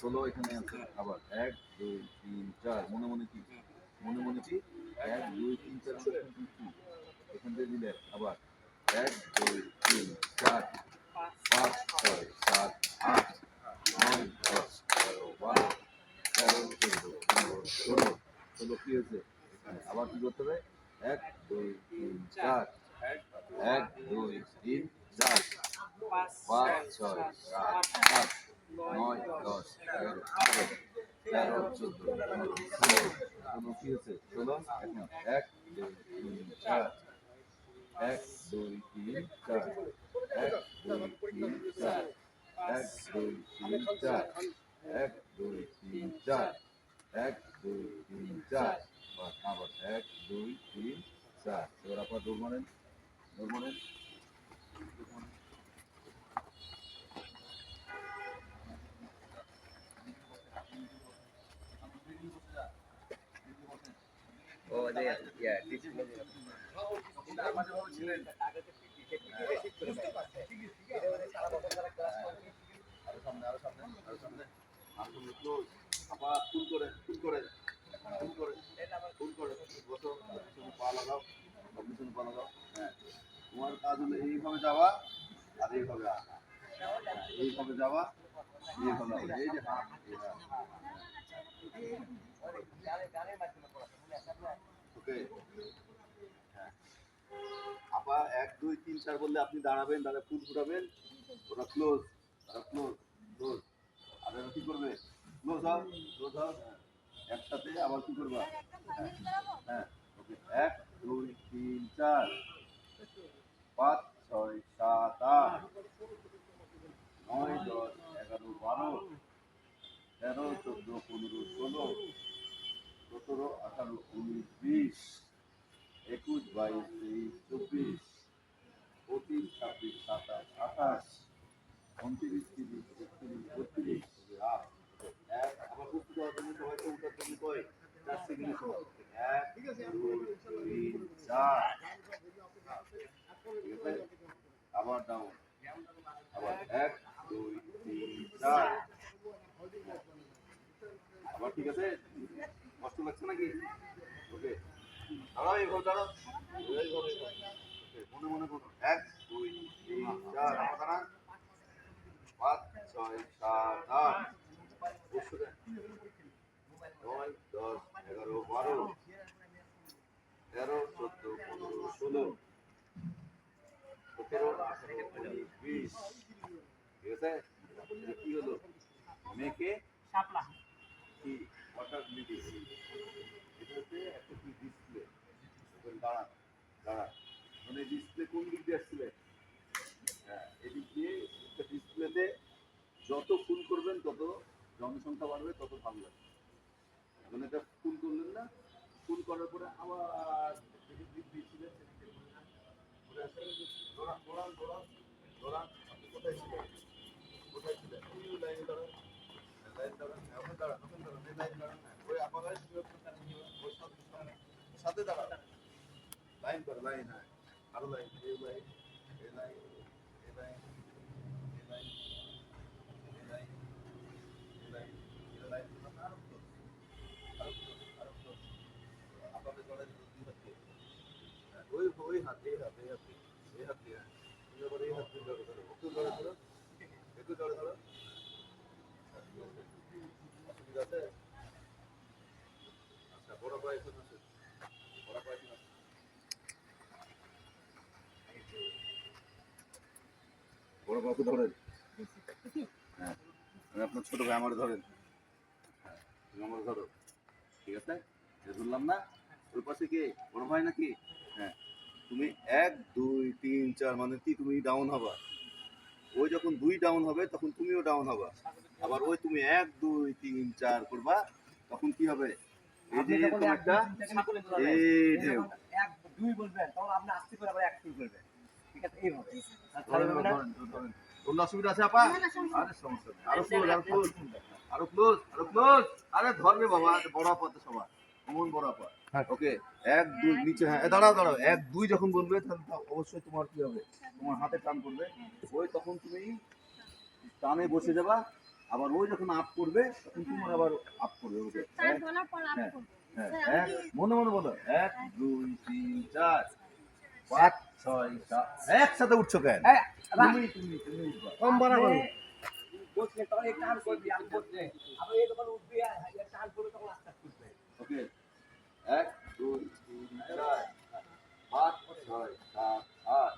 ষোলো এখানে আছে আবার 1 2 3 4 মনে মনে কি 1 2 3 4 এখান থেকে দিলে আবার 1 2 3 4 5 6 7 8 9 10 11 12 13 14 15 16 কি হয়েছে আবার কি করতে হবে 1 2 3 4 1 2 3 4 5 6 7 8 9 10 11 12 13 14 15 16 কি হয়েছে 16 এখন 1 2 3 4 1 2 3 4 1 2 3 4 1 2 3 4 1 2 3 4 1 2 3 4 আবার 1 2 3 4 এবার আপনার দৌড় মারেন Oh, yeah, this is তোমার কাজ হলো এইভাবে যাওয়া আর এইভাবে আসা এইভাবে যাওয়া এইভাবে আসা। এই যে হাত ওকে হ্যাঁ আপা 1 2 3 4 বললে আপনি দাঁড়াবেন ফুল ফুটাবেন ওটা ক্লোজ ক্লোজ আর এটা কি করবে ক্লোজ হও একসাথে আবার কি করবা হ্যাঁ ওকে 1 2 3 4 5 6 7 8 9 10 11 12 13 14 15 16 17 18 19 20 21 22 23 24 25 26 27 28 29 30 31 32 আবার বুঝতে দেওয়ার জন্য সবাইকে উঠার জন্য কয় 4 সেকেন্ড 1 2 3 4 ঠিক আছে আবার ডাউন আবার 1 2 3 4 আবার ঠিক আছে কষ্ট লাগছে নাকি ওকে দাঁড়াও এইভাবে দাঁড়াও মনে মনে করো 1 2 3 4 আবার দাঁড়ান 5 6 7 8 বসে দেন 9 10 11 12 13 14 15 16 17 18 19 20 ঠিক আছে কি হলো মেয়েকে শাপলা কি ওয়াটার লিলি এটা হচ্ছে একটা কি ডিসপ্লে দাঁড়ান মানে ডিসপ্লে কোন দিক দিয়ে আসছিলে হ্যাঁ এদিক দিয়ে একটা ডিসপ্লেতে যত ফুল করবেন তত জনসংখ্যা বাড়বে তত ভালো লাগবে এখন এটা ফুল করলেন না ফুল করার পরে আবার যেদিক দিক দিয়েছিলেন দৌড়ান আপনি কোথায় ছিলেন এই লাইনে দাঁড়ান ওখানে দাঁড়ান এই লাইনে দাঁড়ান ওই আপনার সাথে দাঁড়ান লাইন কর লাইন হ্যাঁ আরো লাইন এই লাইন এই লাইন এই লাইন এই লাইন এই লাইন এই লাইন এই লাইন আরো আপনাদের জড়াই দুই হাত দিয়ে ওই হাত এই হাত দিয়ে তুমি আবার এই হাত দিয়ে জড়ে ধরো একটু জড়ে ধরো অসুবিধা আছে আচ্ছা বড় ভাই এখন আছে বড় বাবু ধরেন হ্যাঁ আপনার ছোট ভাই আমার ধরেন হ্যাঁ তুমি আমার ধরো ঠিক আছে ধরলাম না ওই পাশে কে বড় ভাই নাকি হ্যাঁ তুমি 1 2 3 4 মানে কি তুমি ডাউন হবা ওই যখন 2 ডাউন হবে তখন তুমিও ডাউন হবা আবার ওই তুমি 1 2 3 4 করবা তখন কি হবে এই যে একটা এই যে 1 2 বলবেন তখন আপনি আস্তে করে আবার 1 2 বলবেন ঠিক আছে এইভাবে কোন অসুবিধা আছে আপা আরে সমস্যা নেই আরো ক্লোজ আরে ধরবে বাবা বড় আপা তো সবার কোন বড় আপা ওকে 1 2 নিচে হ্যাঁ দাঁড়াও 1 2 যখন বলবে তখন অবশ্যই তোমার কি হবে তোমার হাতে টান করবে ওই তখন তুমি টানে বসে যাবা আবার ওই যখন আপ করবে তখন তোমার আবার আপ করবে ওকে চার বলার পর আপ হ্যাঁ করবো। হ্যাঁ স্যার, এক আমি কি- মনে মনে বলো 1 2 3 4 5 6 7 একসাথে উঠছো কেন এই, তুমি উঠবা। কম বাড়া করো বসলে তখন এই টান করবি আমি বসলে আবার এই যখন উঠবি আর এই টান করবে তখন আস্তে আস্তে উঠবে ওকে 1 2 3 4 5 6 7 8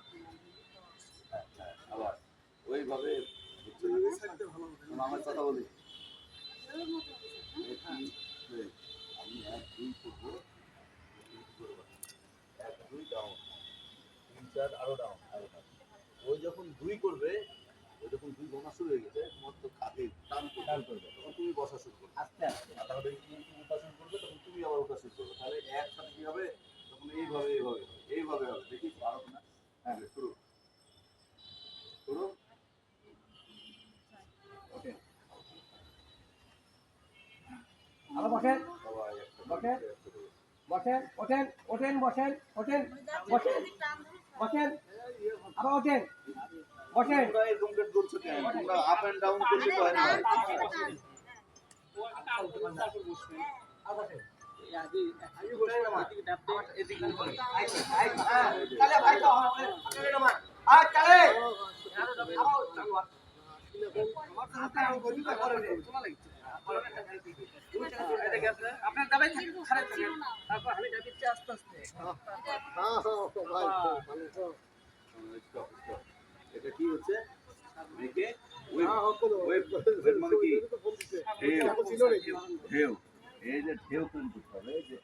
আবার ওইভাবে আমার কথা বলি আমি 1 2 করবো 1 2 ডাউন 3 4 আরো ডাউন ওই যখন 2 করবে ওই যখন 2 গোনা শুরু হয়ে গেছে তোমার তো কাঁধে টান করবে তখন তুমি বসা শুরু করবে আস্তে আস্তে আর তাহলে উঠা শুরু করবে তখন তুমি আবার উঠা শুরু করবে তাহলে একসাথে কি হবে তখন এইভাবে হবে দেখি পারো না হ্যাঁ শুরু শুরু ওকে আবার বসেন সবাই বসেন বসেন ওঠেন ওঠেন বসেন ওঠেন বসেন বসেন আবার ওঠেন বসেন তোমরা এরকম করে করছো কেন তোমরা আপ এন্ড ডাউন করলে তো হয় না আবার বসেন চলে ভাই তো চলে নামা আর চলে আপনার দাবাই খারাপ থাকে তারপর আমি দাবিতে আস্তে আস্তে এটা কি হচ্ছে একে ওয়েভ ওয়েভ মানে কি ঢেউ ঢেউ এই যে ঢেউ তৈরি করতে হবে এই যে